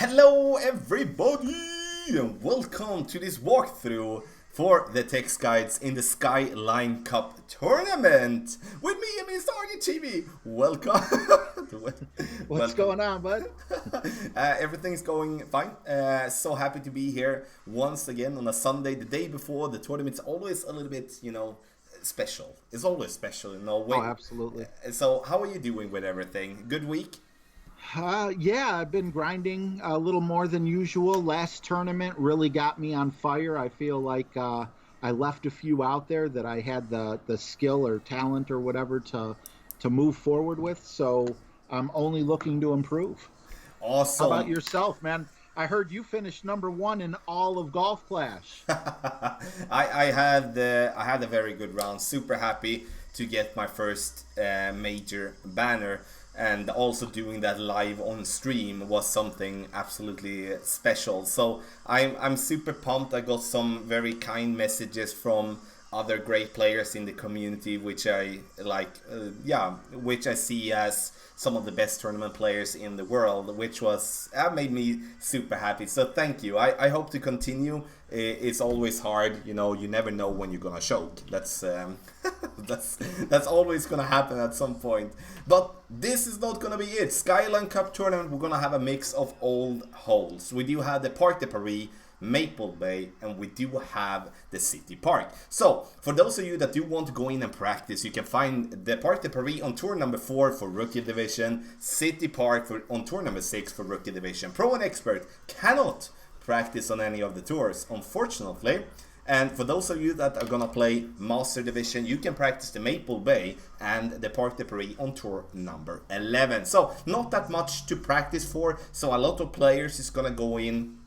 Hello everybody and welcome to this walkthrough for the Textguides in the Skyline Cup Tournament with me and Mr. RGTV. Welcome. What's going on, bud? Everything's going fine. So happy to be here once again on a Sunday, the day before the tournament's always a little bit, special. It's always special in Norway. Oh, absolutely. So how are you doing with everything? Good week? Yeah, I've been grinding a little more than usual. Last tournament really got me on fire. I feel like I left a few out there that I had the skill or talent or whatever to move forward with. So I'm only looking to improve. How about Awesome. yourself, man? I heard you finished #1 in all of Golf Clash. I had a very good round. Super happy to get my first major banner, and also doing that live on stream was something absolutely special. So I'm super pumped. I got some very kind messages from other great players in the community, which I like. Which I see as some of the best tournament players in the world, which was made me super happy. So thank you. I hope to continue. It's always hard, you never know when you're gonna choke. That's that's always gonna happen at some point. But this is not gonna be it. Skyline Cup Tournament, we're gonna have a mix of old holes. We do have the Portafari, Maple Bay, and we do have the City Park. So, for those of you that do want to go in and practice, you can find the Parc de Paris on tour number 4 for Rookie Division, City Park on tour number 6 for Rookie Division. Pro and Expert cannot practice on any of the tours, unfortunately. And for those of you that are gonna play Master Division, you can practice the Maple Bay and the Parc de Paris on tour number 11. So, not that much to practice for, so a lot of players is gonna go in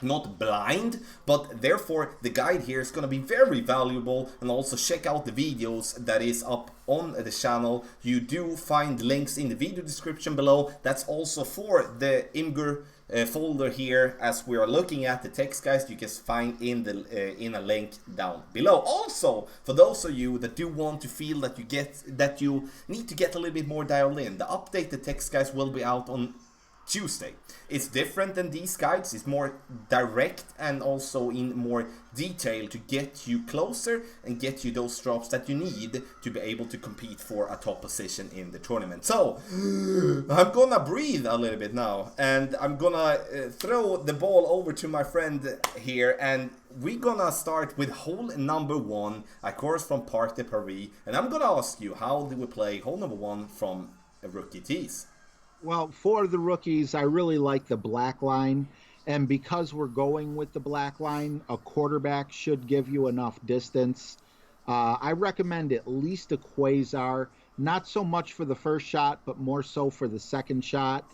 not blind, but therefore the guide here is going to be very valuable. And also check out the videos that is up on the channel. You do find links in the video description below. That's also for the Imgur folder here, as we are looking at the text guys. You can find in a link down below. Also, for those of you that do want to feel that you need to get a little bit more dialed in, the updated text guys will be out on Tuesday. It's different than these guides. It's more direct and also in more detail to get you closer and get you those drops that you need to be able to compete for a top position in the tournament. So I'm gonna breathe a little bit now, and I'm gonna throw the ball over to my friend here, and we're gonna start with hole number 1, a course from Parc de Paris, and I'm gonna ask you, how do we play hole number 1 from a rookie tees? Well, for the rookies, I really like the black line. And because we're going with the black line, a quarterback should give you enough distance. I recommend at least a quasar, not so much for the first shot, but more so for the second shot.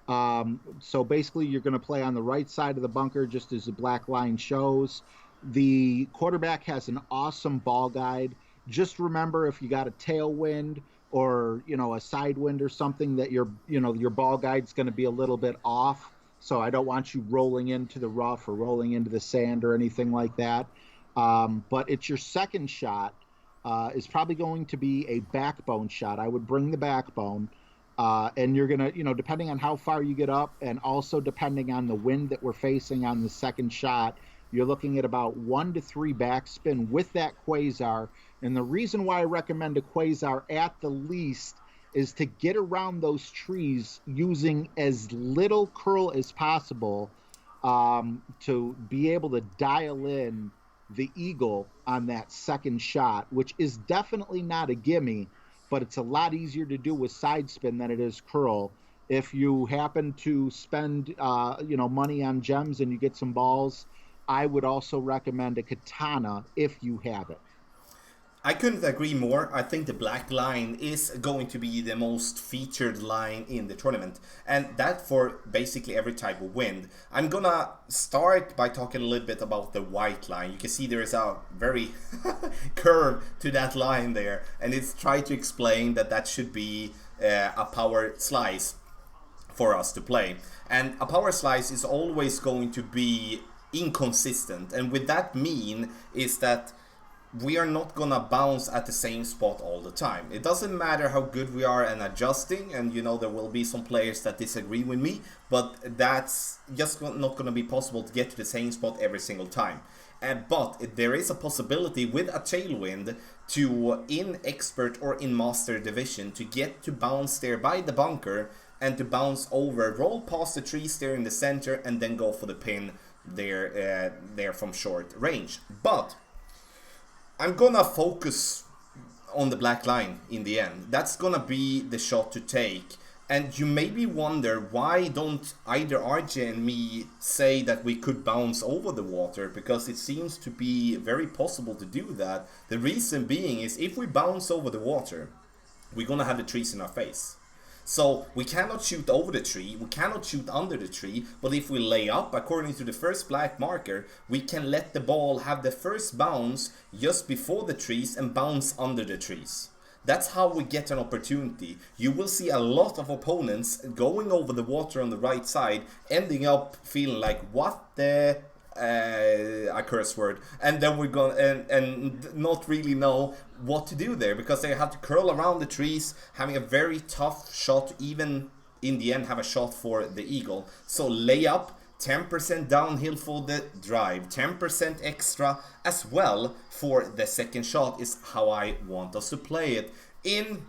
So basically, you're going to play on the right side of the bunker, just as the black line shows. The quarterback has an awesome ball guide. Just remember, if you got a tailwind or a side wind or something, that your ball guide's going to be a little bit off. So I don't want you rolling into the rough or rolling into the sand or anything like that. But it's your second shot is probably going to be a backbone shot. I would bring the backbone, and you're gonna, depending on how far you get up, and also depending on the wind that we're facing on the second shot, you're looking at about 1 to 3 backspin with that quasar. And the reason why I recommend a quasar at the least is to get around those trees using as little curl as possible, to be able to dial in the eagle on that second shot, which is definitely not a gimme, but it's a lot easier to do with side spin than it is curl. If you happen to spend money on gems and you get some balls, I would also recommend a katana if you have it. I couldn't agree more. I think the black line is going to be the most featured line in the tournament, and that for basically every type of wind. I'm gonna start by talking a little bit about the white line. You can see there is a very curve to that line there, and it's trying to explain that should be a power slice for us to play. And a power slice is always going to be inconsistent, and with that mean is that we are not gonna bounce at the same spot all the time. It doesn't matter how good we are in adjusting, and you know there will be some players that disagree with me, but that's just not gonna be possible to get to the same spot every single time. But there is a possibility with a tailwind to, in expert or in master division, to get to bounce there by the bunker and to bounce over, roll past the trees there in the center, and then go for the pin there from short range. But I'm gonna focus on the black line in the end. That's gonna be the shot to take. And you maybe wonder, why don't either RJ and me say that we could bounce over the water? Because it seems to be very possible to do that. The reason being is, if we bounce over the water, we're gonna have the trees in our face. So we cannot shoot over the tree, we cannot shoot under the tree, but if we lay up, according to the first black marker, we can let the ball have the first bounce just before the trees and bounce under the trees. That's how we get an opportunity. You will see a lot of opponents going over the water on the right side, ending up feeling like, what the... a curse word, and then we're going and not really know what to do there, because they have to curl around the trees, having a very tough shot, even in the end have a shot for the eagle. So lay up, 10% downhill for the drive, 10% extra as well for the second shot is how I want us to play it. In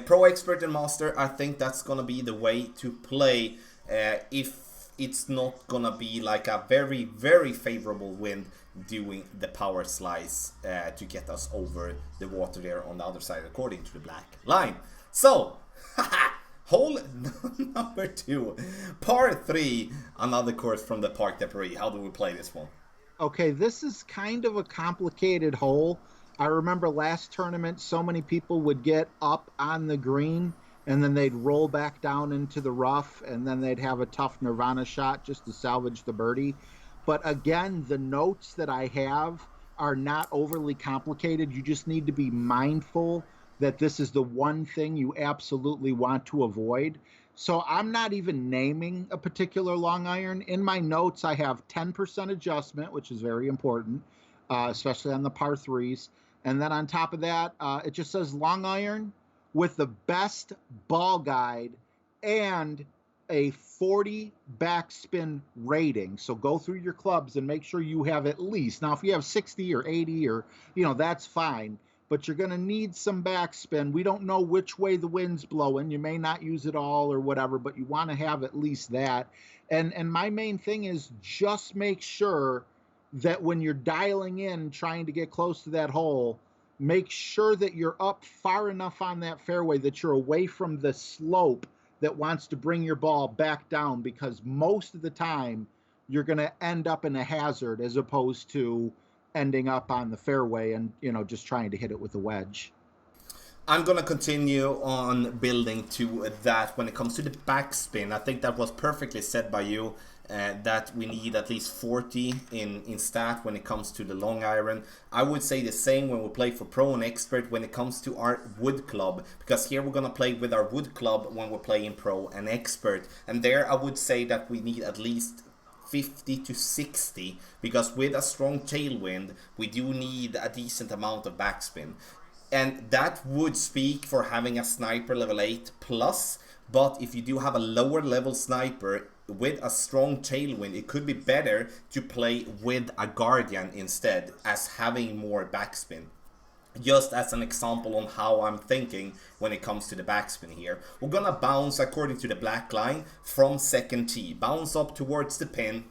Pro, Expert and Master, I think that's gonna be the way to play if it's not gonna be like a very, very favorable wind doing the power slice to get us over the water there on the other side, according to the black line. So, hole number 2, par 3, another course from the Parc de Paris. How do we play this one? Okay, this is kind of a complicated hole. I remember last tournament, so many people would get up on the green and then they'd roll back down into the rough, and then they'd have a tough Nirvana shot just to salvage the birdie. But again, the notes that I have are not overly complicated. You just need to be mindful that this is the one thing you absolutely want to avoid. So I'm not even naming a particular long iron. In my notes, I have 10% adjustment, which is very important, especially on the par 3s. And then on top of that, it just says long iron with the best ball guide and a 40 backspin rating. So go through your clubs and make sure you have at least, now if you have 60 or 80 or, that's fine, but you're going to need some backspin. We don't know which way the wind's blowing. You may not use it all or whatever, but you want to have at least that. And my main thing is just make sure that when you're dialing in, trying to get close to that hole, make sure that you're up far enough on that fairway that you're away from the slope that wants to bring your ball back down, because most of the time you're going to end up in a hazard as opposed to ending up on the fairway and, just trying to hit it with a wedge. I'm going to continue on building to that when it comes to the backspin. I think that was perfectly said by you. That we need at least 40 in stat when it comes to the long iron. I would say the same when we play for Pro and Expert when it comes to our wood club, because here we're gonna play with our wood club when we're playing Pro and Expert, and there I would say that we need at least 50 to 60, because with a strong tailwind we do need a decent amount of backspin, and that would speak for having a sniper level 8 plus. But if you do have a lower level sniper with a strong tailwind, it could be better to play with a guardian instead, as having more backspin. Just as an example on how I'm thinking when it comes to the backspin here. We're gonna bounce according to the black line from second tee. Bounce up towards the pin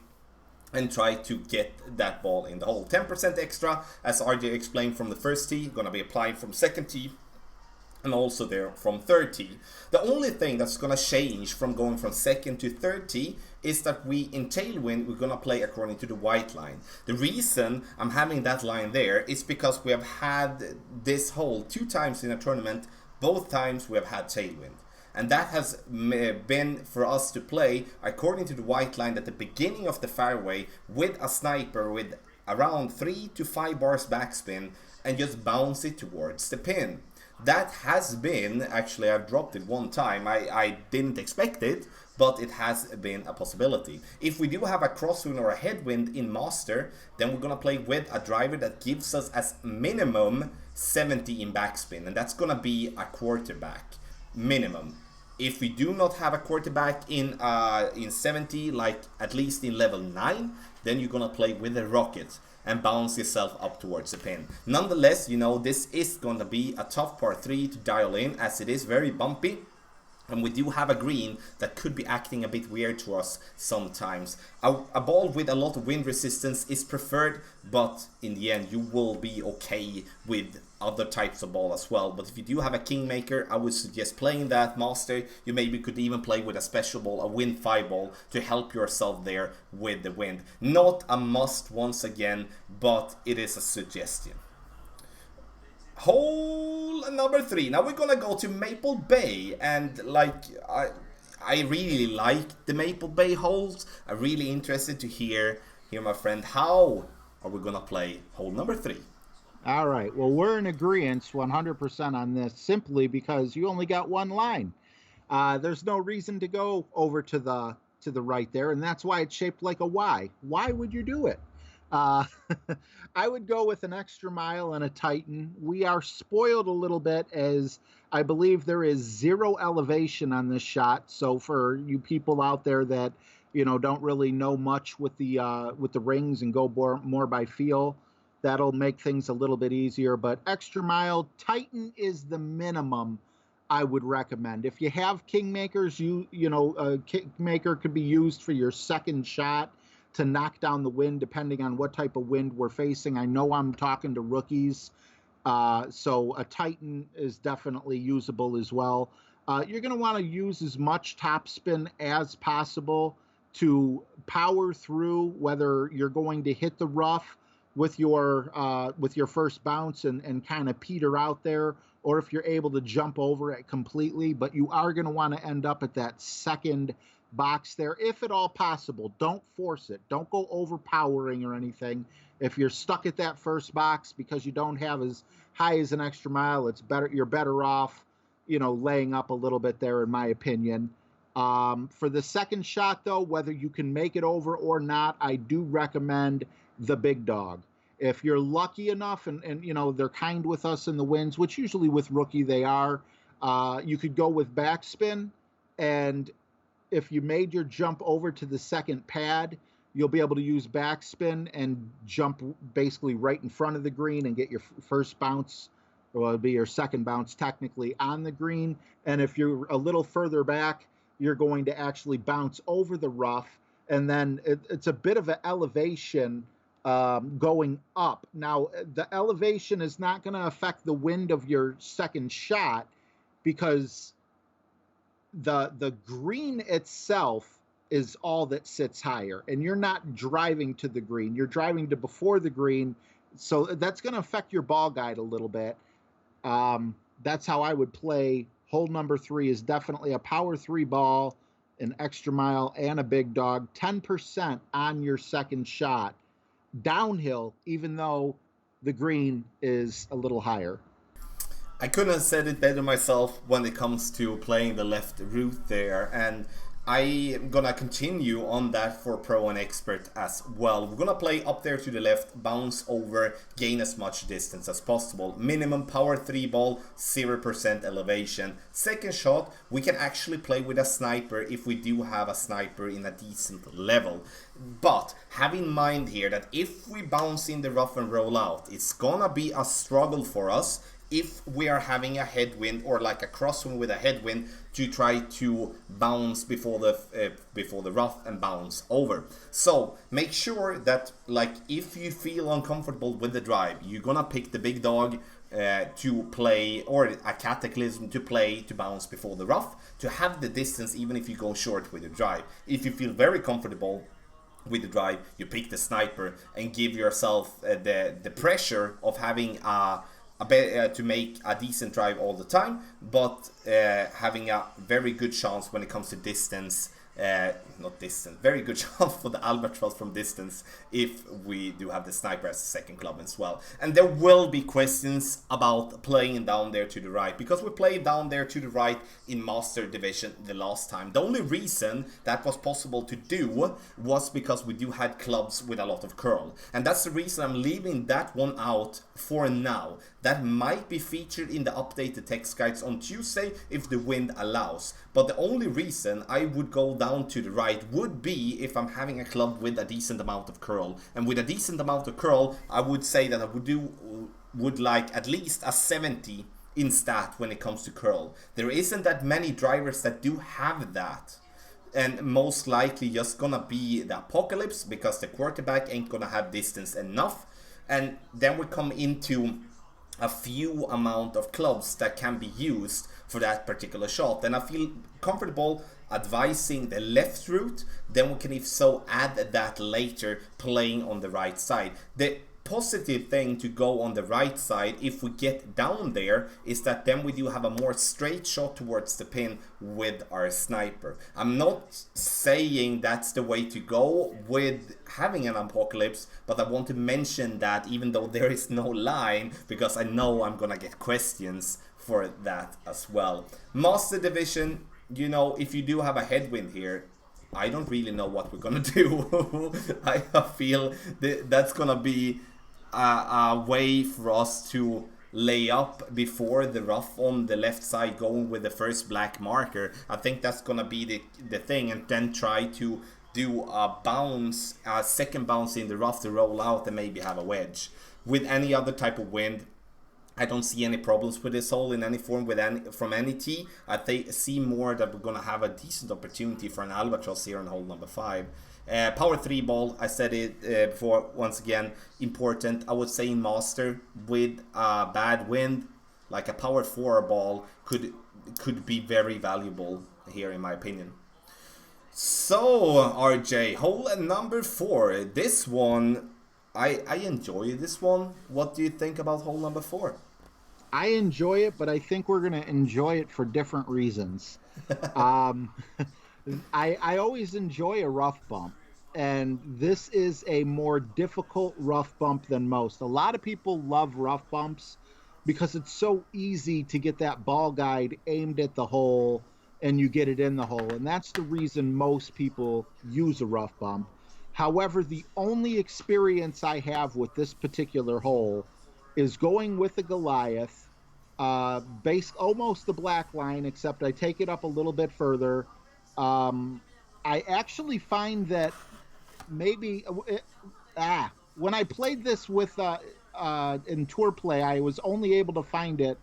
and try to get that ball in the hole. 10% extra, as RJ explained, from the first tee. Gonna be applied from second tee, and also there from third tee. The only thing that's gonna change from going from second to third tee is that we, in tailwind, we're gonna play according to the white line. The reason I'm having that line there is because we have had this hole 2 times in a tournament. Both times we have had tailwind. And that has been for us to play according to the white line at the beginning of the fairway with a sniper with around 3 to 5 bars backspin and just bounce it towards the pin. That has been, actually I've dropped it one time, I didn't expect it, but it has been a possibility. If we do have a crosswind or a headwind in Master, then we're gonna play with a driver that gives us as minimum 70 in backspin, and that's gonna be a quarterback, minimum. If we do not have a quarterback in 70, like at least in level 9, then you're gonna play with a rocket and bounce yourself up towards the pin. Nonetheless, you know, this is gonna be a tough par 3 to dial in, as it is very bumpy. And we do have a green that could be acting a bit weird to us sometimes. A ball with a lot of wind resistance is preferred, but in the end you will be okay with other types of ball as well. But if you do have a Kingmaker, I would suggest playing that Master. You maybe could even play with a special ball, a wind 5 ball, to help yourself there with the wind. Not a must once again, but it is a suggestion. Hole number 3. Now we're gonna go to Maple Bay, and like I really like the Maple Bay holes. I'm really interested to hear my friend, how are we gonna play hole number 3? All right. Well, we're in agreement 100% on this, simply because you only got one line. There's no reason to go over to the right there, and that's why it's shaped like a Y. Why would you do it? I would go with an extra mile and a Titan. We are spoiled a little bit, as I believe there is 0 elevation on this shot. So for you people out there that, you know, don't really know much with the rings and go more by feel, that'll make things a little bit easier. But extra mile, Titan is the minimum I would recommend. If you have Kingmakers, you know, a Kingmaker could be used for your second shot to knock down the wind, depending on what type of wind we're facing. I know I'm talking to rookies, so a Titan is definitely usable as well. You're going to want to use as much topspin as possible to power through, whether you're going to hit the rough with your first bounce and kind of peter out there, or if you're able to jump over it completely. But you are going to want to end up at that second box there, if at all possible. Don't force it. Don't go overpowering or anything. If you're stuck at that first box because you don't have as high as an extra mile, it's better. You're better off, you know, laying up a little bit there, in my opinion. For the second shot, though, whether you can make it over or not, I do recommend the big dog. If you're lucky enough, and you know, they're kind with us in the winds, which usually with rookie they are, you could go with backspin, and if you made your jump over to the second pad, you'll be able to use backspin and jump basically right in front of the green and get your first bounce, or it'll be your second bounce technically, on the green. And if you're a little further back, you're going to actually bounce over the rough, and then it's a bit of an elevation going up. Now, the elevation is not going to affect the wind of your second shot, because the green itself is all that sits higher, and you're not driving to the green, you're driving to before the green, so that's going to affect your ball guide a little bit. That's how I would play hole number 3. Is definitely a power 3 ball, an extra mile, and a big dog. 10% on your second shot downhill, even though the green is a little higher. I couldn't have said it better myself when it comes to playing the left route there, and I'm gonna continue on that for Pro and Expert as well. We're gonna play up there to the left, bounce over, gain as much distance as possible. Minimum power 3 ball, 0% elevation. Second shot, we can actually play with a sniper if we do have a sniper in a decent level. But have in mind here that if we bounce in the rough and roll out, it's gonna be a struggle for us if we are having a headwind, or like a crosswind with a headwind, to try to bounce before the rough and bounce over. So make sure that, like, if you feel uncomfortable with the drive, you're gonna pick the big dog to play, or a Cataclysm to play to bounce before the rough, to have the distance even if you go short with the drive. If you feel very comfortable with the drive, you pick the sniper and give yourself the pressure of having to make a decent drive all the time, but having a very good chance when it comes to distance not distant, very good shot for the albatross from distance if we do have the sniper as a second club as well. And there will be questions about playing down there to the right, because we played down there to the right in Master Division the last time. The only reason that was possible to do was because we do had clubs with a lot of curl, and that's the reason I'm leaving that one out for now. That might be featured in the updated text guides on Tuesday if the wind allows. But the only reason I would go down to the right would be if I'm having a club with a decent amount of curl. And with a decent amount of curl, I would say that I would like at least a 70 in stat when it comes to curl. There isn't that many drivers that do have that. And most likely just gonna be the Apocalypse, because the quarterback ain't gonna have distance enough. And then we come into a few amount of clubs that can be used for that particular shot. And I feel comfortable advising the left route. Then we can, if so, add that later playing on the right side. The positive thing to go on the right side if we get down there is that then we do have a more straight shot towards the pin with our sniper. I'm not saying that's the way to go with having an Apocalypse, but I want to mention that even though there is no line, because I know I'm gonna get questions for that as well. Master Division, you know, if you do have a headwind here, I don't really know what we're gonna do. I feel that's gonna be a way for us to lay up before the rough on the left side, going with the first black marker. I think that's gonna be the thing, and then try to do a bounce, a second bounce in the rough to roll out and maybe have a wedge. With any other type of wind, I don't see any problems with this hole in any form from any tee. I see more that we're gonna have a decent opportunity for an albatross here on hole number 5. Power 3 ball, I said it before, once again, important. I would say in Master, with a bad wind, like a power 4 ball could be very valuable here, in my opinion. So, RJ, hole number 4. This one, I enjoy this one. What do you think about hole number 4? I enjoy it, but I think we're going to enjoy it for different reasons. I always enjoy a rough bump, and this is a more difficult rough bump than most. A lot of people love rough bumps because it's so easy to get that ball guide aimed at the hole and you get it in the hole, and that's the reason most people use a rough bump. However, the only experience I have with this particular hole is going with the Goliath, almost the black line, except I take it up a little bit further. I actually find that maybe when I played this with in tour play, I was only able to find it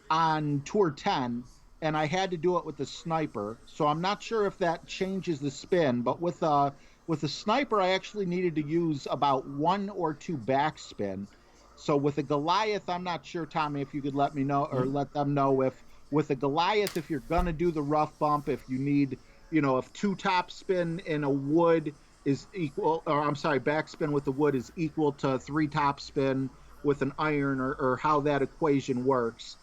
on tour 10, and I had to do it with the sniper. So I'm not sure if that changes the spin, but with the sniper, I actually needed to use about 1 or 2 backspin. So with a Goliath, I'm not sure, Tommy, if you could let me know, or let them know, if with a Goliath, if you're going to do the rough bump, if you need, if 2 topspin in a wood is equal, or I'm sorry, backspin with the wood is equal to 3 topspin with an iron, or how that equation works.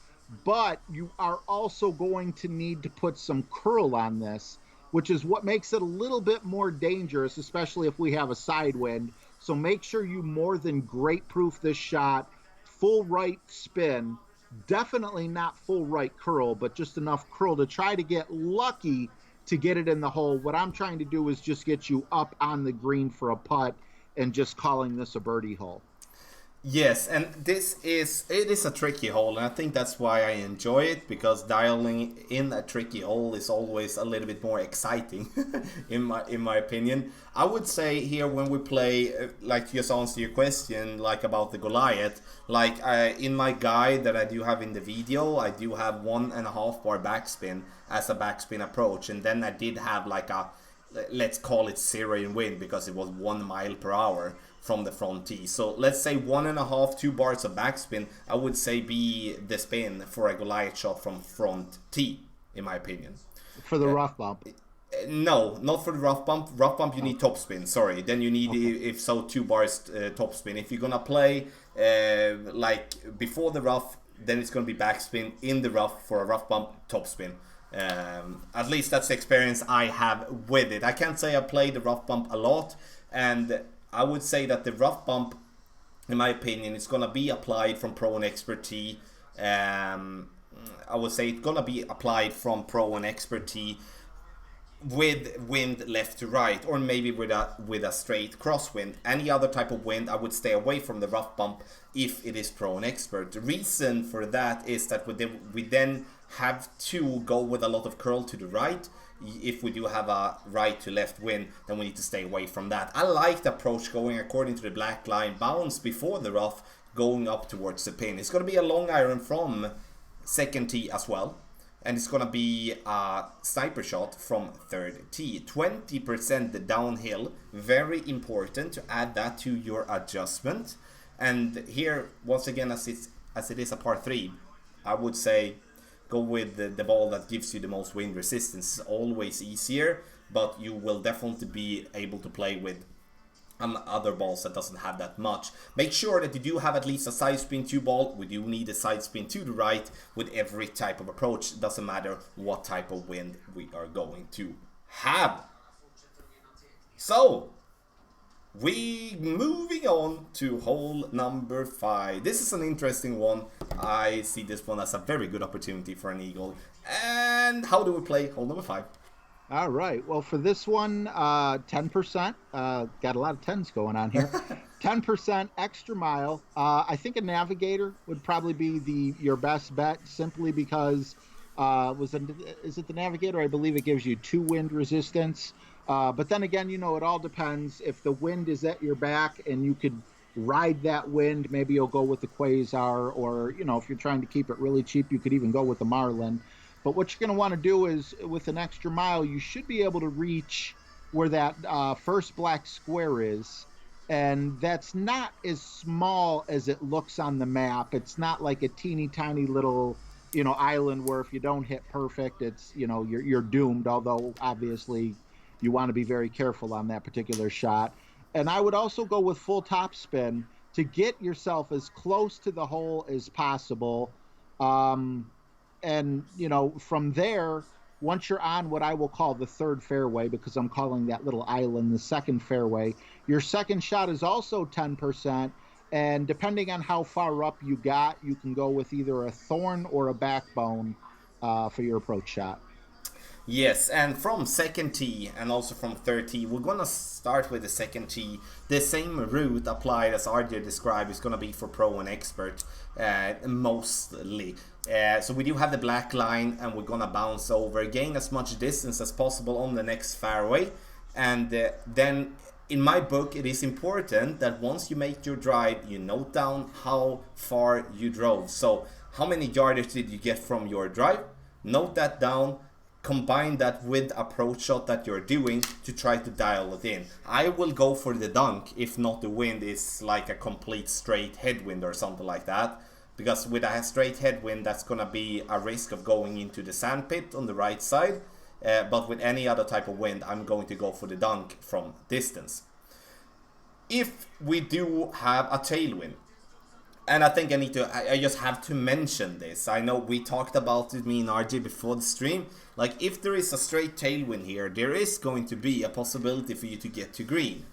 But you are also going to need to put some curl on this, which is what makes it a little bit more dangerous, especially if we have a side wind. So make sure you more than great proof this shot. Full right spin, definitely not full right curl, but just enough curl to try to get lucky to get it in the hole. What I'm trying to do is just get you up on the green for a putt and just calling this a birdie hole. Yes, and it is a tricky hole, and I think that's why I enjoy it, because dialing in a tricky hole is always a little bit more exciting, in my opinion. I would say here, when we play, like, just answer your question, like about the Goliath, like in my guide that I do have in the video, I do have 1.5 bar backspin as a backspin approach, and then I did have like a, let's call it 0 in wind, because it was 1 mile per hour from the front tee. So let's say 1.5, 2 bars of backspin, I would say be the spin for a Goliath shot from front tee, in my opinion. For the rough bump? No, not for the rough bump. Rough bump you need topspin, sorry. Then you need, if so, 2 bars topspin. If you're gonna play like before the rough, then it's gonna be backspin in the rough for a rough bump, topspin. At least that's the experience I have with it. I can't say I played the rough bump a lot, and I would say that the rough bump, in my opinion, is gonna be applied from Pro and Expert T. I would say it's gonna be applied from Pro and Expert T with wind left to right, or maybe with a straight crosswind. Any other type of wind, I would stay away from the rough bump if it is Pro and Expert. The reason for that is that we then have to go with a lot of curl to the right. If we do have a right to left wind, then we need to stay away from that. I like the approach going according to the black line, bounce before the rough, going up towards the pin. It's going to be a long iron from second tee as well, and it's going to be a sniper shot from third tee. 20% downhill, very important to add that to your adjustment. And here, once again, as it is a par 3, I would say go with the ball that gives you the most wind resistance. It's always easier, but you will definitely be able to play with other balls that doesn't have that much. Make sure that you do have at least a side spin 2 ball. We do need a side spin to the right with every type of approach. It doesn't matter what type of wind we are going to have. So we moving on to hole number 5. This is an interesting one. I see this one as a very good opportunity for an eagle. And how do we play hole number 5? All right. Well, for this one, 10%. Got a lot of 10s going on here. 10% extra mile. I think a navigator would probably be your best bet, simply because is it the navigator? I believe it gives you 2 wind resistance. But then again, it all depends. If the wind is at your back and you could ride that wind, maybe you'll go with the Quasar, or if you're trying to keep it really cheap, you could even go with the Marlin. But what you're going to want to do is, with an extra mile, you should be able to reach where that first black square is. And that's not as small as it looks on the map. It's not like a teeny tiny little, island where if you don't hit perfect, it's, you're doomed. Although, obviously, you want to be very careful on that particular shot. And I would also go with full topspin to get yourself as close to the hole as possible. And, from there, once you're on what I will call the third fairway, because I'm calling that little island the second fairway, your second shot is also 10%. And depending on how far up you got, you can go with either a thorn or a backbone for your approach shot. Yes, and from second tee and also from third tee, we're going to start with the second tee. The same route applied as RJ described is going to be for Pro and Expert, mostly. So we do have the black line, and we're going to bounce over, gain as much distance as possible on the next fairway. And then, in my book, it is important that once you make your drive, you note down how far you drove. So how many yardage did you get from your drive? Note that down. Combine that with approach shot that you're doing to try to dial it in. I will go for the dunk if not the wind is like a complete straight headwind or something like that, because with a straight headwind that's gonna be a risk of going into the sand pit on the right side, but with any other type of wind I'm going to go for the dunk from distance. If we do have a tailwind, and I think I just have to mention this. I know we talked about it, me and RJ, before the stream. Like, if there is a straight tailwind here, there is going to be a possibility for you to get to green.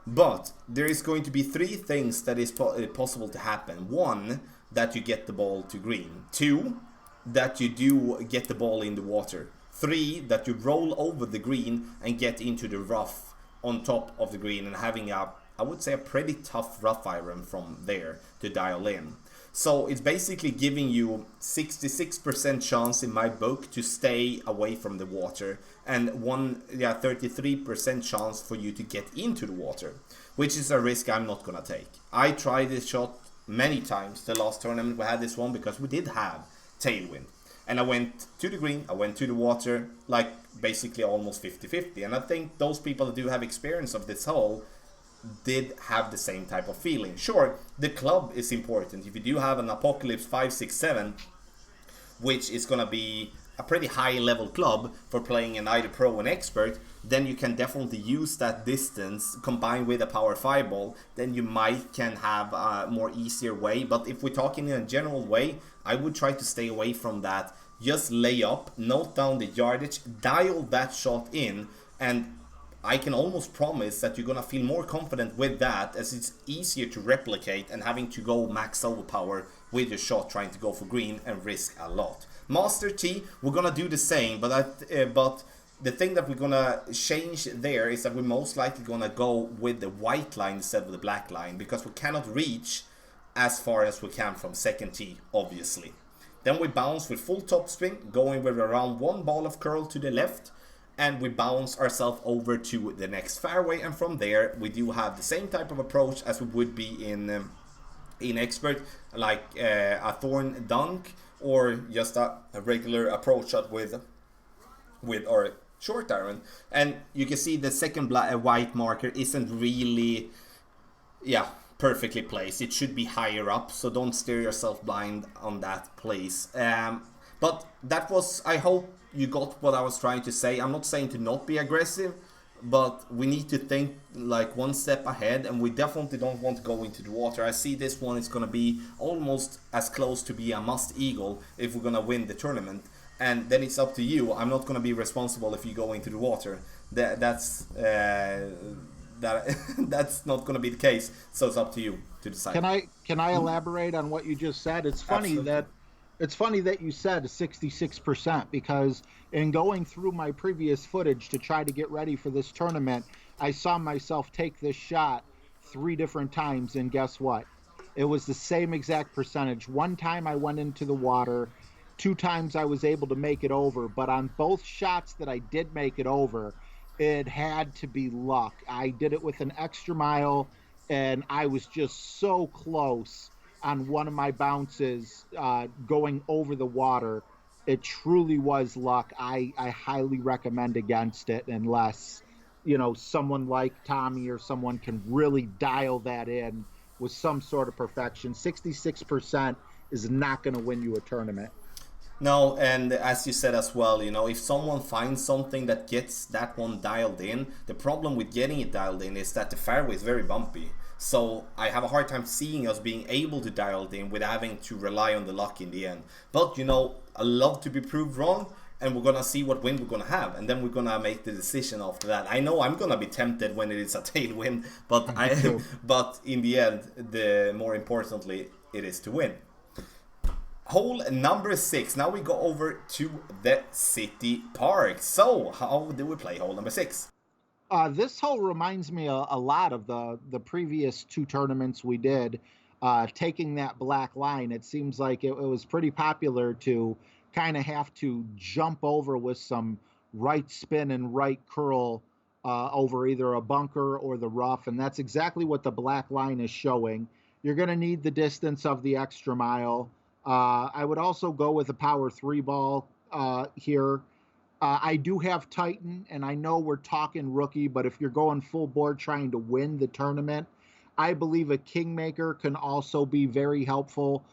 But there is going to be 3 things that is possible to happen. 1, that you get the ball to green. 2, that you do get the ball in the water. 3, that you roll over the green and get into the rough on top of the green and having I would say a pretty tough rough iron from there to dial in. So it's basically giving you 66% chance in my book to stay away from the water, and 33% chance for you to get into the water, which is a risk I'm not gonna take. I tried this shot many times the last tournament we had this one, because we did have tailwind. And I went to the green, I went to the water, like basically almost 50-50. And I think those people that do have experience of this hole did have the same type of feeling. Sure, the club is important. If you do have an Apocalypse 567, which is going to be a pretty high level club for playing in either Pro and Expert, then you can definitely use that distance combined with a Power 5 ball. Then you can have a more easier way. But if we're talking in a general way, I would try to stay away from that just lay up, note down the yardage, dial that shot in, and I can almost promise that you're gonna feel more confident with that, as it's easier to replicate and having to go max overpower with your shot trying to go for green and risk a lot. Master T, we're gonna do the same, but the thing that we're gonna change there is that we're most likely gonna go with the white line instead of the black line, because we cannot reach as far as we can from second tee, obviously. Then we bounce with full topspin, going with around one ball of curl to the left, and we bounce ourselves over to the next fairway, and from there we do have the same type of approach as we would be in expert, like a thorn dunk or just a regular approach shot with our short iron. And you can see the second white marker isn't really perfectly placed. It should be higher up, so don't steer yourself blind on that place. But that was, I hope you got what I was trying to say. I'm not saying to not be aggressive, but we need to think like one step ahead, and we definitely don't want to go into the water. I see this one is going to be almost as close to be a must eagle if we're going to win the tournament, and then it's up to you. I'm not going to be responsible if you go into the water. That's not going to be the case, so it's up to you to decide. Can I elaborate on what you just said? It's funny that you said 66%, because in going through my previous footage to try to get ready for this tournament, I saw myself take this shot 3 different times, and guess what? It was the same exact percentage. One time I went into the water, 2 times I was able to make it over, but on both shots that I did make it over, it had to be luck. I did it with an extra mile, and I was just so close on one of my bounces going over the water. It truly was luck. I highly recommend against it, unless someone like Tommy or someone can really dial that in with some sort of perfection. 66% is not going to win you a tournament. No, and as you said as well, if someone finds something that gets that one dialed in, the problem with getting it dialed in is that the fairway is very bumpy. So I have a hard time seeing us being able to dial it in without having to rely on the luck in the end. But I love to be proved wrong, and we're gonna see what wind we're gonna have, and then we're gonna make the decision after that. I know I'm gonna be tempted when it is a tailwind, but but in the end, the more importantly, it is to win. Hole number 6. Now we go over to the city park. So how do we play hole number 6? This hole reminds me a lot of the previous 2 tournaments we did. Taking that black line, it seems like it was pretty popular to kind of have to jump over with some right spin and right curl over either a bunker or the rough, and that's exactly what the black line is showing. You're going to need the distance of the extra mile. I would also go with a power 3 ball here. I do have Titan, and I know we're talking rookie, but if you're going full board trying to win the tournament, I believe a Kingmaker can also be very helpful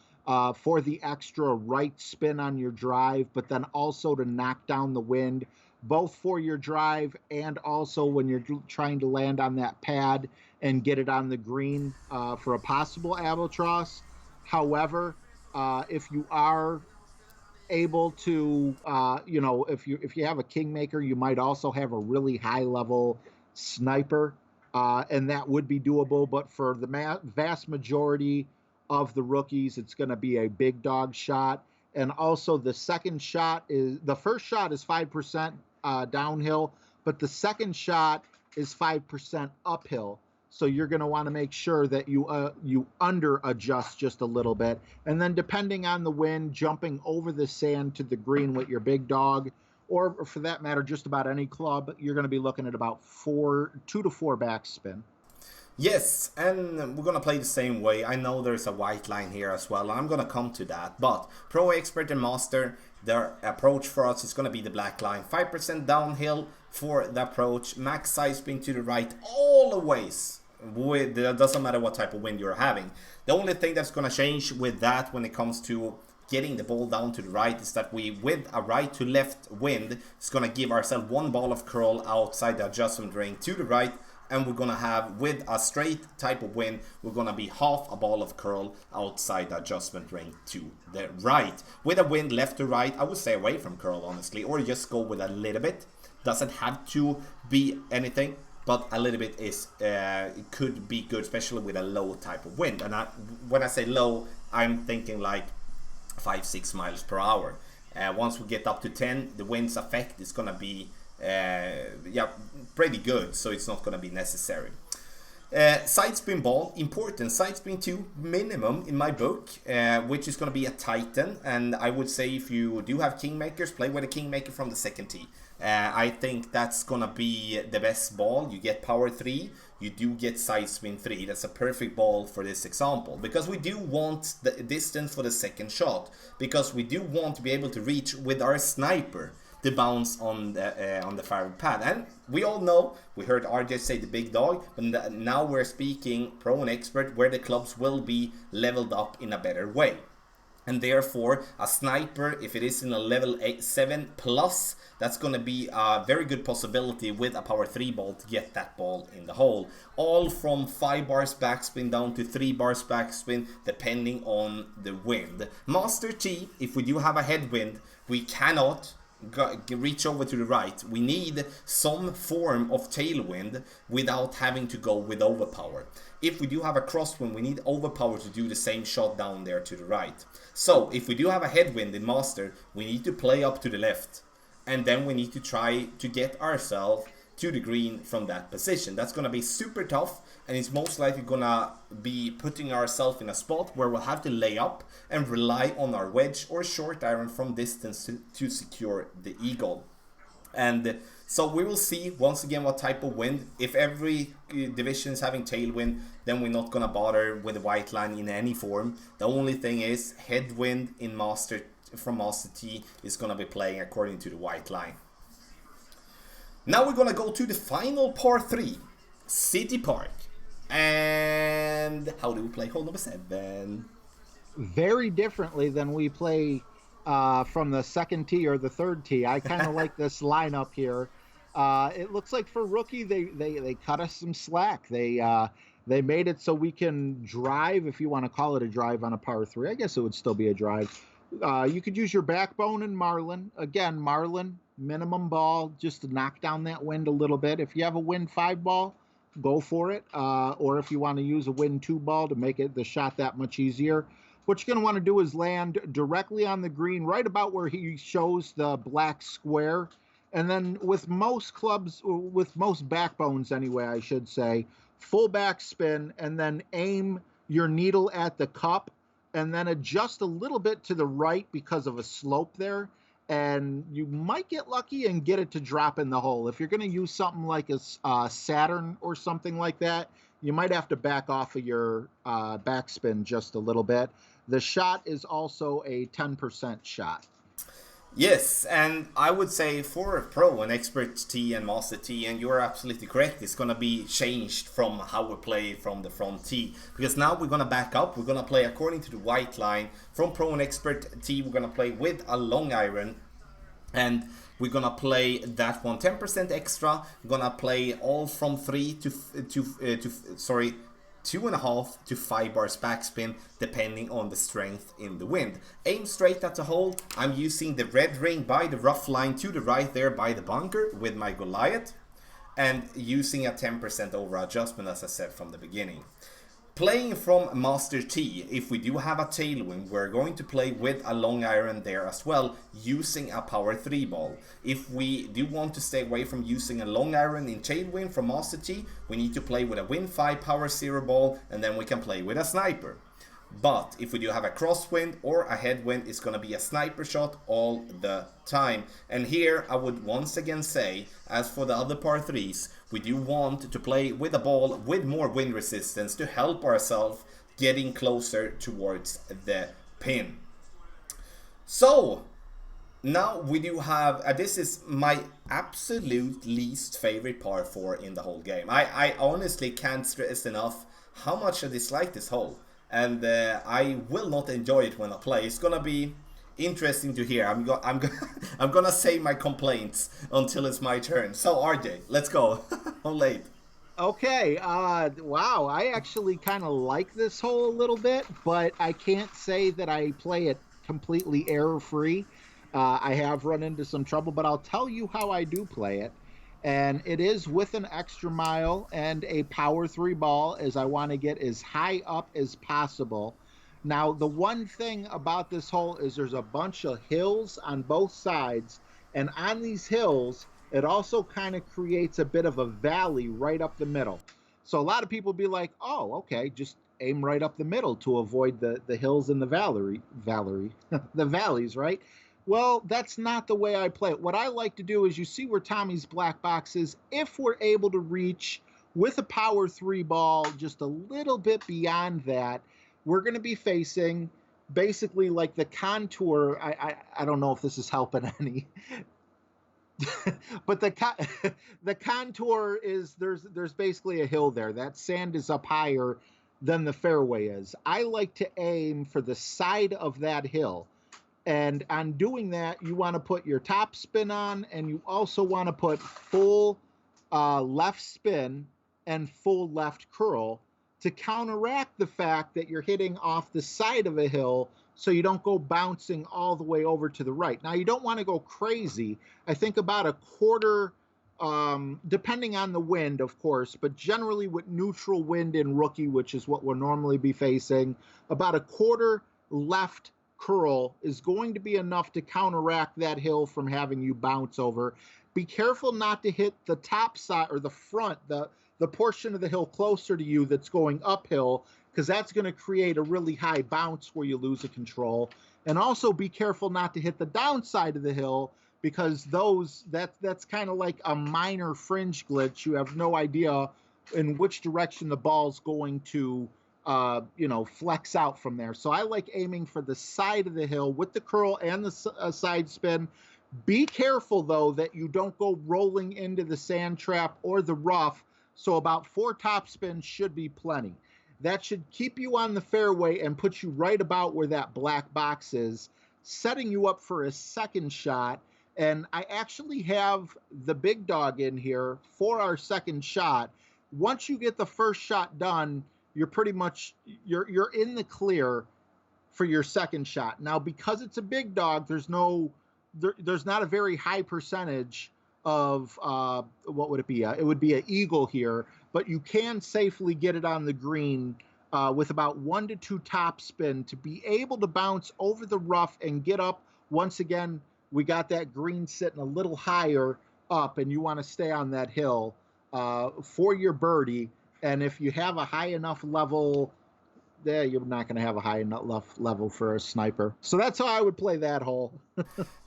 for the extra right spin on your drive, but then also to knock down the wind, both for your drive and also when you're trying to land on that pad and get it on the green for a possible albatross. However, if you are able to, if you have a Kingmaker, you might also have a really high level sniper, and that would be doable. But for the vast majority of the rookies, it's going to be a big dog shot. And also the first shot is 5% downhill, but the second shot is 5% uphill. So you're going to want to make sure that you under adjust just a little bit. And then depending on the wind, jumping over the sand to the green with your big dog, or for that matter, just about any club, you're going to be looking at about 2 to 4 backspin. Yes, and we're going to play the same way. I know there's a white line here as well, and I'm going to come to that. But Pro, Expert, and Master, their approach for us is going to be the black line. 5% downhill for the approach, max side spin to the right, all the ways. It doesn't matter what type of wind you're having. The only thing that's going to change with that when it comes to getting the ball down to the right is that we, with a right to left wind, is going to give ourselves 1 ball of curl outside the adjustment ring to the right, and we're gonna have, with a straight type of wind, we're gonna be half a ball of curl outside the adjustment ring to the right. With a wind left to right, I would stay away from curl, honestly, or just go with a little bit. Doesn't have to be anything, but a little bit is it could be good, especially with a low type of wind. And when I say low, I'm thinking like 5-6 miles per hour. Once we get up to 10, the wind's effect is gonna be pretty good, so it's not gonna be necessary. Side spin ball, important. Side spin 2 minimum in my book, which is going to be a Titan. And I would say if you do have Kingmakers, play with a Kingmaker from the second tee. I think that's going to be the best ball. You get power 3, you do get side spin 3. That's a perfect ball for this example. Because we do want the distance for the second shot. Because we do want to be able to reach with our sniper the bounce on the fairway pad. And we all know, we heard RJ say the big dog, but now we're speaking pro and expert, where the clubs will be leveled up in a better way. And therefore, a sniper, if it is in a level 7 plus, that's going to be a very good possibility with a power 3 ball to get that ball in the hole. All from 5 bars backspin down to 3 bars backspin, depending on the wind. Master T, if we do have a headwind, we cannot reach over to the right. We need some form of tailwind without having to go with overpower. If we do have a crosswind, we need overpower to do the same shot down there to the right. So if we do have a headwind in Master, we need to play up to the left, and then we need to try to get ourselves to the green from that position. That's going to be super tough, and it's most likely going to be putting ourselves in a spot where we'll have to lay up and rely on our wedge or short iron from distance to secure the eagle. And so we will see once again what type of wind. If every division is having tailwind, then we're not going to bother with the white line in any form. The only thing is headwind in Master from Master T is going to be playing according to the white line. Now we're going to go to the final par 3, City Park. And how do we play hole number 7? Very differently than we play from the second tee or the third tee. I kind of like this lineup here. It looks like for rookie, they cut us some slack. They made it so we can drive, if you want to call it a drive on a par 3. I guess it would still be a drive. You could use your backbone and Marlin. Again, Marlin, minimum ball, just to knock down that wind a little bit. If you have a wind 5 ball, go for it. Or if you want to use a wind 2 ball to make it the shot that much easier, what you're going to want to do is land directly on the green, right about where he shows the black square. And then with most clubs, with most backbones anyway, I should say, full back spin, and then aim your needle at the cup, and then adjust a little bit to the right because of a slope there. And you might get lucky and get it to drop in the hole. If you're going to use something like a Saturn or something like that, you might have to back off of your backspin just a little bit. The shot is also a 10% shot. Yes, and I would say for Pro and Expert T and Master T, and you're absolutely correct, it's going to be changed from how we play from the front tee. Because now we're going to back up, we're going to play according to the white line. From Pro and Expert T, we're going to play with a long iron. And we're going to play that one 10% extra. We're going to play all from 2.5 to 5 bars backspin, depending on the strength in the wind. Aim straight at the hole. I'm using the red ring by the rough line to the right there by the bunker with my Goliath, and using a 10% over adjustment, as I said from the beginning. Playing from Master T, if we do have a tailwind, we're going to play with a long iron there as well, using a power 3 ball. If we do want to stay away from using a long iron in tailwind from Master T, we need to play with a wind 5 power 0 ball, and then we can play with a sniper. But if we do have a crosswind or a headwind, it's going to be a sniper shot all the time. And here I would once again say, as for the other par 3s, we do want to play with a ball with more wind resistance to help ourselves getting closer towards the pin. So now we do have, this is my absolute least favorite par 4 in the whole game. I honestly can't stress enough how much I dislike this hole. And I will not enjoy it when I play. It's gonna be interesting to hear. I'm gonna say my complaints until it's my turn. So RJ, let's go. I'm late. Okay, wow, I actually kind of like this hole a little bit, but I can't say that I play it completely error free. I have run into some trouble, but I'll tell you how I do play it. And it is with an extra mile and a power three ball, as I want to get as high up as possible. Now, the one thing about this hole is there's a bunch of hills on both sides, and on these hills, it also kind of creates a bit of a valley right up the middle. So a lot of people be like, "Oh, okay, just aim right up the middle to avoid the hills and the the valleys, right?" Well, that's not the way I play it. What I like to do is, you see where Tommy's black box is. If we're able to reach with a power three ball just a little bit beyond that, we're going to be facing basically like the contour. I don't know if this is helping any, but the contour is, there's basically a hill there. That sand is up higher than the fairway is. I like to aim for the side of that hill. And on doing that, you want to put your top spin on, and you also want to put full left spin and full left curl to counteract the fact that you're hitting off the side of a hill, so you don't go bouncing all the way over to the right. Now, you don't want to go crazy. I think about a quarter, depending on the wind, of course, but generally with neutral wind in rookie, which is what we'll normally be facing, about a quarter left curl is going to be enough to counteract that hill from having you bounce over. Be careful not to hit the top side or the front, the portion of the hill closer to you that's going uphill, because that's going to create a really high bounce where you lose a control. And also be careful not to hit the downside of the hill, because that's kind of like a minor fringe glitch. You have no idea in which direction the ball's going to flex out from there. So I like aiming for the side of the hill with the curl and the side spin. Be careful, though, that you don't go rolling into the sand trap or the rough. So about 4 top spins should be plenty. That should keep you on the fairway and put you right about where that black box is, setting you up for a second shot. And I actually have the big dog in here for our second shot. Once you get the first shot done, you're pretty much you're in the clear for your second shot. Now, because it's a big dog, there's not a very high percentage of what would it be? It would be an eagle here, but you can safely get it on the green with about 1 to 2 top spin to be able to bounce over the rough and get up. Once again, we got that green sitting a little higher up, and you want to stay on that hill for your birdie. And if you have a high enough level, you're not going to have a high enough level for a sniper. So that's how I would play that hole.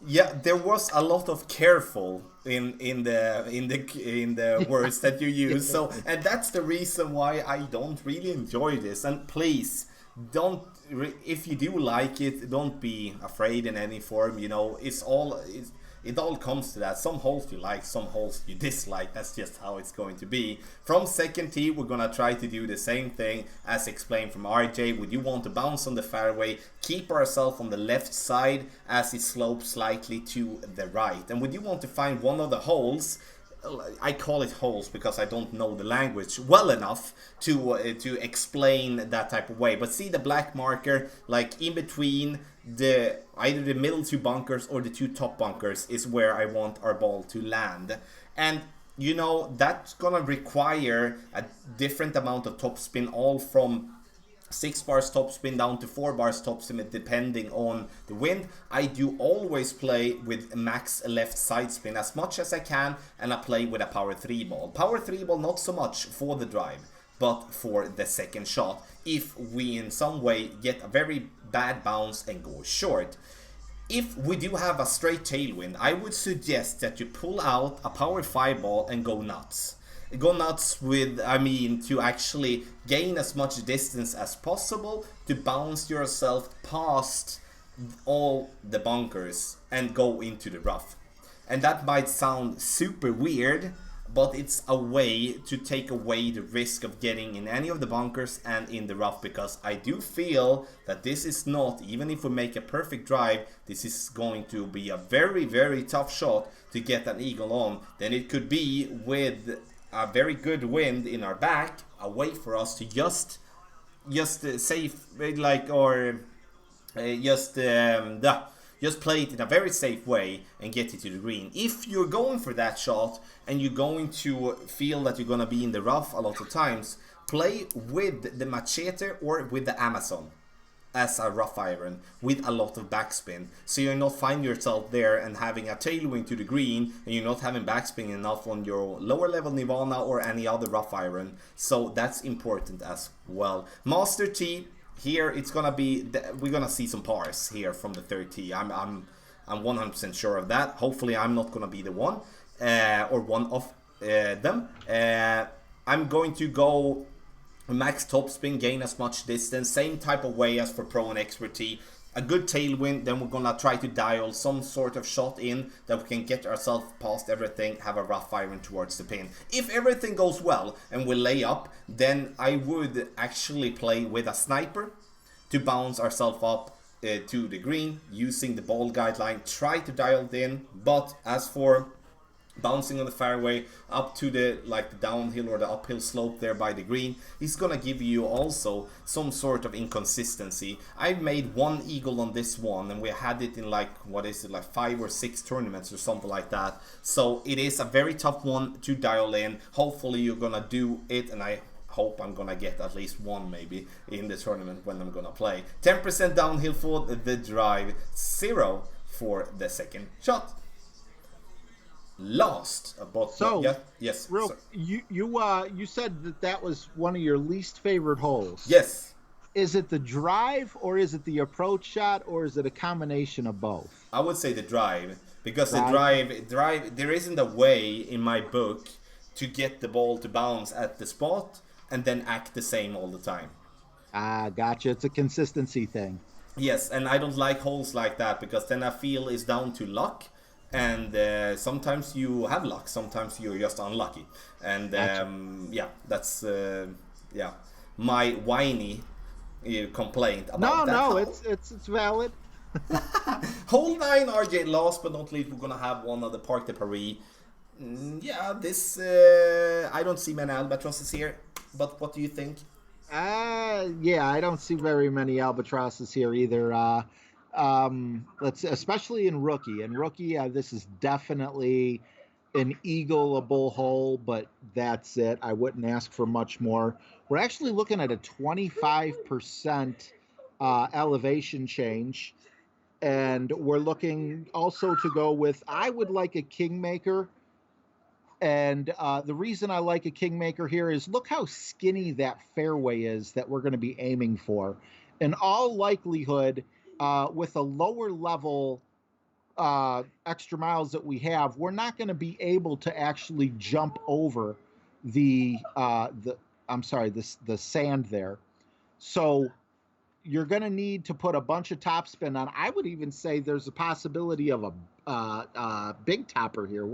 Yeah, there was a lot of careful in the words that you use. So, and that's the reason why I don't really enjoy this. And please, don't, if you do like it, don't be afraid in any form. It all comes to that. Some holes you like, some holes you dislike. That's just how it's going to be. From second tee, we're going to try to do the same thing as explained from RJ. We do want to bounce on the fairway, keep ourselves on the left side as it slopes slightly to the right. And we do want to find one of the holes. I call it holes because I don't know the language well enough to explain that type of way. But see the black marker, like in between either the middle 2 bunkers or the 2 top bunkers is where I want our ball to land. And that's gonna require a different amount of topspin, all from 6 bars topspin down to 4 bars topspin depending on the wind. I do always play with max left side spin as much as I can, and I play with a power 3 ball. Power 3 ball not so much for the drive, but for the second shot, if we in some way get a very bad bounce and go short. If we do have a straight tailwind, I would suggest that you pull out a power 5 ball and go nuts. Go nuts to actually gain as much distance as possible to bounce yourself past all the bunkers and go into the rough. And that might sound super weird, but it's a way to take away the risk of getting in any of the bunkers and in the rough, because I do feel that this is not, even if we make a perfect drive, this is going to be a very, very tough shot to get an eagle on. Then it could be with a very good wind in our back, a way for us to just safe, like, or just play it in a very safe way and get it to the green. If you're going for that shot and you're going to feel that you're going to be in the rough a lot of times, play with the machete or with the Amazon as a rough iron with a lot of backspin, so you're not finding yourself there and having a tailwind to the green and you're not having backspin enough on your lower level Nirvana or any other rough iron. So that's important as well. Master T, here it's gonna be, we're gonna see some pars here from the third tee. I'm 100% sure of that. Hopefully I'm not gonna be the one or one of them. I'm going to go max topspin, gain as much distance, same type of way as for Pro and Expert T. A good tailwind, then we're gonna try to dial some sort of shot in that we can get ourselves past everything, have a rough iron towards the pin. If everything goes well and we lay up, then I would actually play with a sniper to bounce ourselves up to the green using the ball guideline, try to dial it in. But as for bouncing on the fairway up to the downhill or the uphill slope there by the green, it's gonna give you also some sort of inconsistency. I made one eagle on this one and we had it in 5 or 6 tournaments or something like that. So it is a very tough one to dial in. Hopefully you're gonna do it, and I hope I'm gonna get at least one maybe in the tournament when I'm gonna play. 10% downhill for the drive, 0 for the second shot. Last about yes. You said that was one of your least favorite holes. Yes. Is it the drive, or is it the approach shot, or is it a combination of both? I would say the drive, because the drive there isn't a way in my book to get the ball to bounce at the spot and then act the same all the time. Ah, gotcha. It's a consistency thing. Yes, and I don't like holes like that, because then I feel it's down to luck. And sometimes you have luck, sometimes you're just unlucky. And yeah, that's my whiny complaint about that. No, it's valid. Hole 9, RJ. Last but not least, we're gonna have one of the Parc de Paris. Yeah, this I don't see many albatrosses here, but what do you think? Yeah, I don't see very many albatrosses here either. Especially in rookie. In rookie, this is definitely an eagleable hole, but that's it. I wouldn't ask for much more. We're actually looking at a 25% elevation change, and we're looking also to go with, I would like a Kingmaker. And the reason I like a Kingmaker here is look how skinny that fairway is that we're going to be aiming for. In all likelihood, with a lower level extra miles that we have, we're not going to be able to actually jump over the sand there. So you're going to need to put a bunch of topspin on. I would even say there's a possibility of a big topper here.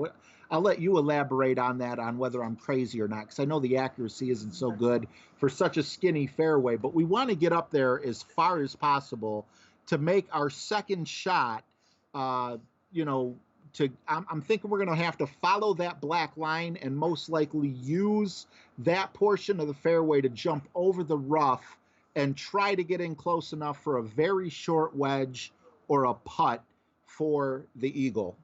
I'll let you elaborate on that, on whether I'm crazy or not, because I know the accuracy isn't so good for such a skinny fairway. But we want to get up there as far as possible to make our second shot. I'm thinking we're going to have to follow that black line and most likely use that portion of the fairway to jump over the rough and try to get in close enough for a very short wedge or a putt for the eagle.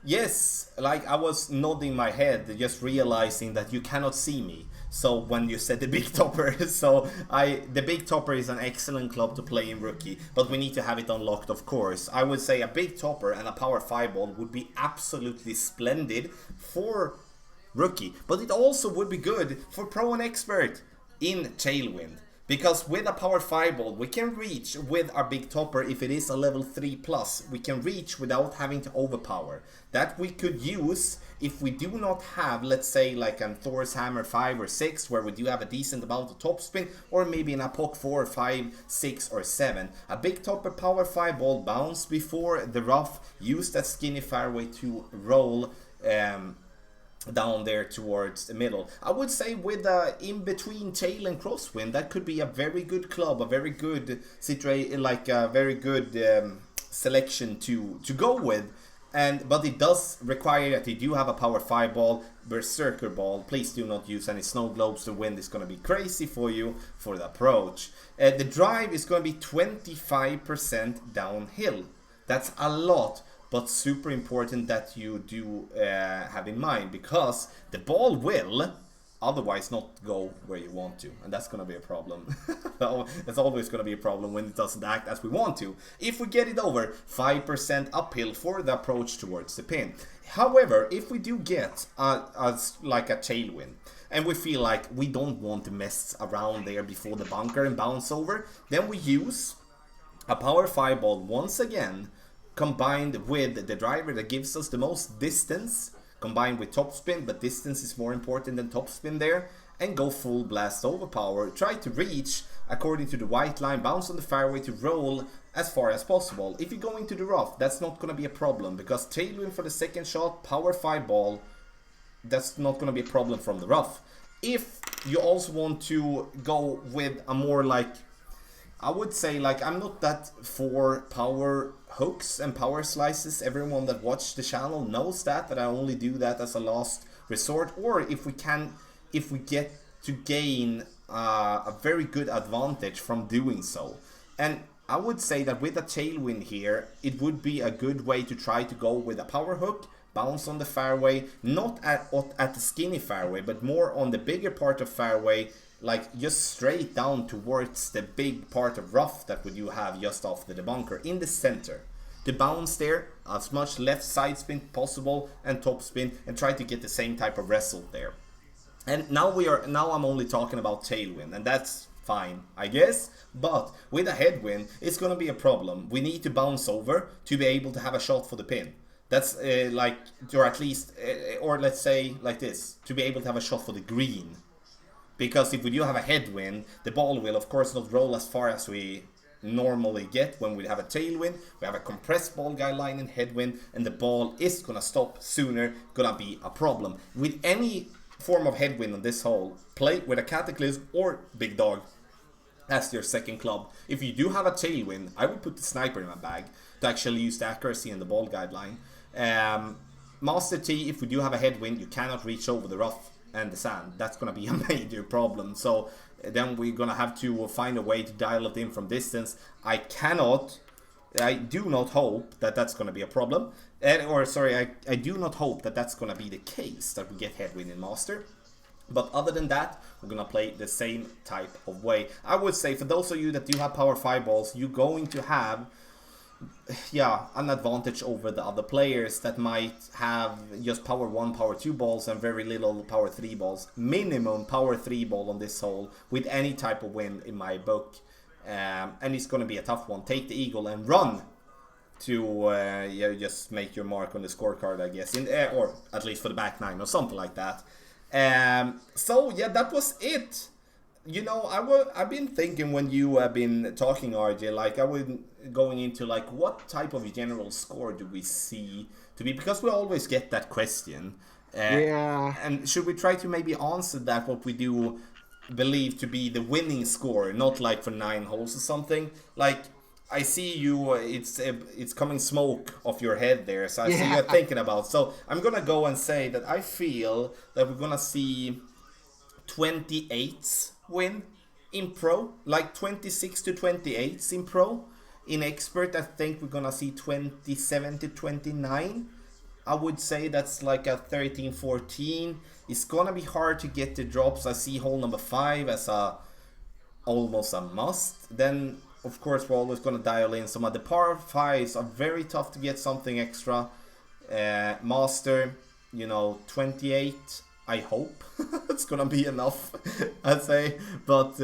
Yes, like I was nodding my head, just realizing that you cannot see me. So when you said the big topper, the big topper is an excellent club to play in rookie, but we need to have it unlocked, of course. I would say a big topper and a power 5 ball would be absolutely splendid for rookie, but it also would be good for pro and expert in tailwind. Because with a power 5 ball, we can reach with our big topper, if it is a level 3+, we can reach without having to overpower. That we could use if we do not have, let's say, like a Thor's Hammer 5 or 6, where we do have a decent amount of topspin, or maybe an Apoc 4, 5, 6, or 7. A big topper power 5 ball bounce before the rough, use that skinny fairway to roll down there towards the middle. I would say with in-between tail and crosswind, that could be a very good club, a very good situation, like a very good selection to go with. But it does require that you do have a power 5 ball, berserker ball. Please do not use any snow globes. The wind is going to be crazy for you for the approach. The drive is going to be 25% downhill. That's a lot, but super important that you do have in mind, because the ball will otherwise not go where you want to, and that's going to be a problem. That's always going to be a problem when it doesn't act as we want to. If we get it over 5% uphill for the approach towards the pin. However, if we do get like a tailwind, and we feel like we don't want to mess around there before the bunker and bounce over, then we use a power 5 ball once again, combined with the driver that gives us the most distance, combined with topspin, but distance is more important than topspin there, and go full blast overpower. Try to reach according to the white line, bounce on the fairway to roll as far as possible. If you go into the rough, that's not going to be a problem, because tailwind for the second shot, power 5 ball, that's not going to be a problem from the rough. If you also want to go with a more like, I would say, like, I'm not that for power hooks and power slices. Everyone that watched the channel knows that I only do that as a last resort, or if we get to gain a very good advantage from doing so. And I would say that with a tailwind here, it would be a good way to try to go with a power hook, bounce on the fairway, not at the skinny fairway, but more on the bigger part of fairway, like just straight down towards the big part of rough that you have just after the bunker, in the center. To bounce there, as much left side spin possible and top spin, and try to get the same type of result there. And now I'm only talking about tailwind, and that's fine, I guess. But with a headwind, it's gonna be a problem. We need to bounce over to be able to have a shot for the pin. That's like, or at least, or let's say like this, to be able to have a shot for the green. Because if we do have a headwind, the ball will of course not roll as far as we normally get when we have a tailwind. We have a compressed ball guideline in headwind, and the ball is gonna stop sooner, gonna be a problem. With any form of headwind on this hole, play with a Cataclysm or Big Dog as your second club. If you do have a tailwind, I would put the sniper in my bag to actually use the accuracy and the ball guideline. Master T, if we do have a headwind, you cannot reach over the rough and the sand. That's gonna be a major problem. So then we're gonna have to find a way to dial it in from distance. I do not hope that that's gonna be a problem. I do not hope that that's gonna be the case, that we get headwind in Master. But other than that, we're gonna play the same type of way. I would say for those of you that do have power 5 balls, you're going to have an advantage over the other players that might have just power 1, power 2 balls and very little power 3 balls. Minimum power 3 ball on this hole with any type of wind in my book. And it's going to be a tough one. Take the eagle and run to just make your mark on the scorecard, I guess, or at least for the back 9 or something like that. So yeah, that was it. You know, I've been thinking when you have been talking, RJ, like I was going into like what type of general score do we see to be, because we always get that question. Yeah. And should we try to maybe answer that, what we do believe to be the winning score, not like for 9 holes or something? Like, I see you, it's coming smoke off your head there, so I see you're thinking about. So I'm gonna go and say that I feel that we're gonna see 28s win in pro, like 26 to 28s in pro. In expert, I think we're gonna see 27 to 29. I would say that's like a 13-14. It's gonna be hard to get the drops. I see hole number 5 as almost a must. Then of course we're always gonna dial in some of the par 5s are very tough to get something extra. Master, 28. I hope it's gonna be enough, I'd say. But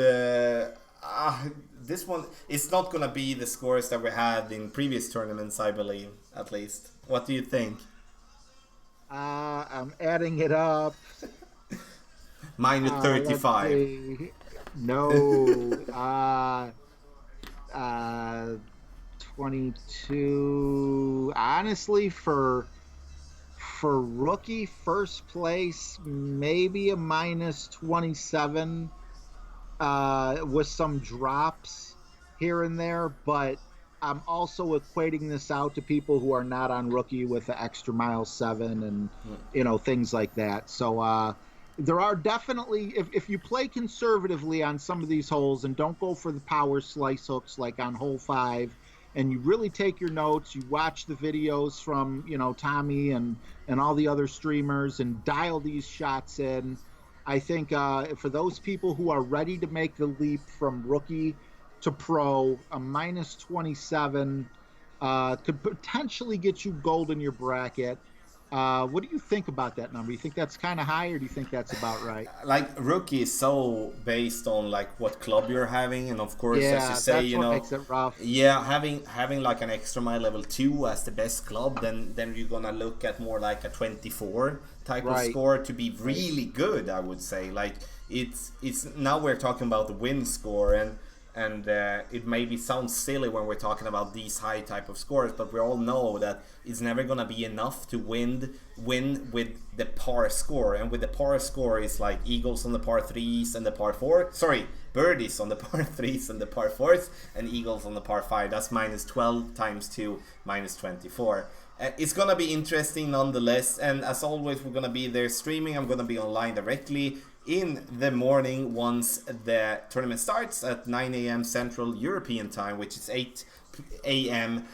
this one is not gonna be the scores that we had in previous tournaments, I believe, at least. What do you think? I'm adding it up. Minus 35. No. 22. Honestly, for rookie first place, maybe a minus 27 with some drops here and there. But I'm also equating this out to people who are not on rookie with the extra mile 7 and things like that. So there are definitely, if you play conservatively on some of these holes and don't go for the power slice hooks like on hole 5, and you really take your notes, you watch the videos from Tommy and all the other streamers and dial these shots in. I think for those people who are ready to make the leap from rookie to pro, a minus 27 could potentially get you gold in your bracket. What do you think about that number? You think that's kind of high, or do you think that's about right? Like rookie is so based on like what club you're having, and of course, as you Yeah, say, that's what makes it rough. yeah, having like an extra mile level 2 as the best club, then you're gonna look at more like a 24 type of Right. score to be really good. I would say like it's now we're talking about the win score, and it maybe sounds silly when we're talking about these high type of scores, but we all know that it's never gonna be enough to win with the par score. And with the par score is like eagles on the par 3s and the par 4, sorry, birdies on the par 3s and the par 4s, and eagles on the par 5. That's minus 12 times 2, minus 24. It's gonna be interesting nonetheless, and as always we're gonna be there streaming. I'm gonna be online directly in the morning once the tournament starts at 9 a.m. Central European time, which is 8 a.m.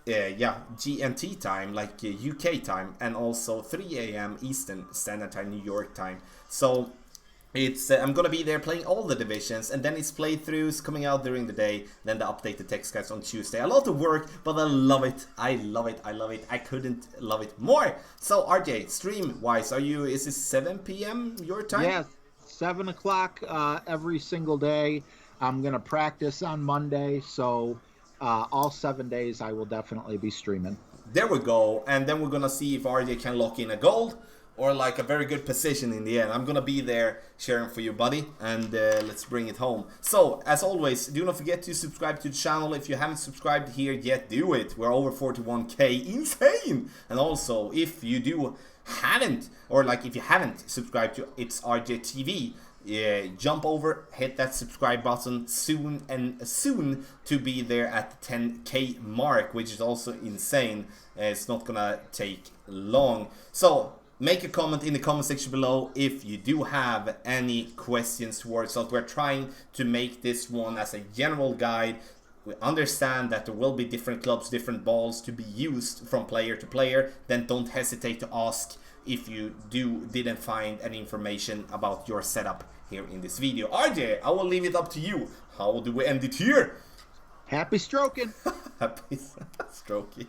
GMT time, like UK time, and also 3 a.m. Eastern Standard Time, New York time. So it's I'm gonna be there playing all the divisions, and then it's playthroughs coming out during the day, then the updated text guides on Tuesday. A lot of work, but I love it. I love it. I love it. I couldn't love it more. So RJ, stream wise, is it 7 p.m. your time? Yes, 7 o'clock every single day. I'm gonna practice on Monday, so all 7 days I will definitely be streaming. There we go. And then we're gonna see if RJ can lock in a gold or like a very good position in the end. I'm gonna be there cheering for you, buddy, and let's bring it home. So as always, do not forget to subscribe to the channel. If you haven't subscribed here yet, do it. We're over 41k, insane. And also, if you haven't subscribed to It's RJ TV, jump over, hit that subscribe button soon to be there at the 10k mark, which is also insane. It's not gonna take long. So make a comment in the comment section below if you do have any questions towards us. We're trying to make this one as a general guide. We understand that there will be different clubs, different balls to be used from player to player. Then don't hesitate to ask if you didn't find any information about your setup here in this video. RJ, I will leave it up to you. How do we end it here? Happy stroking! Happy stroking.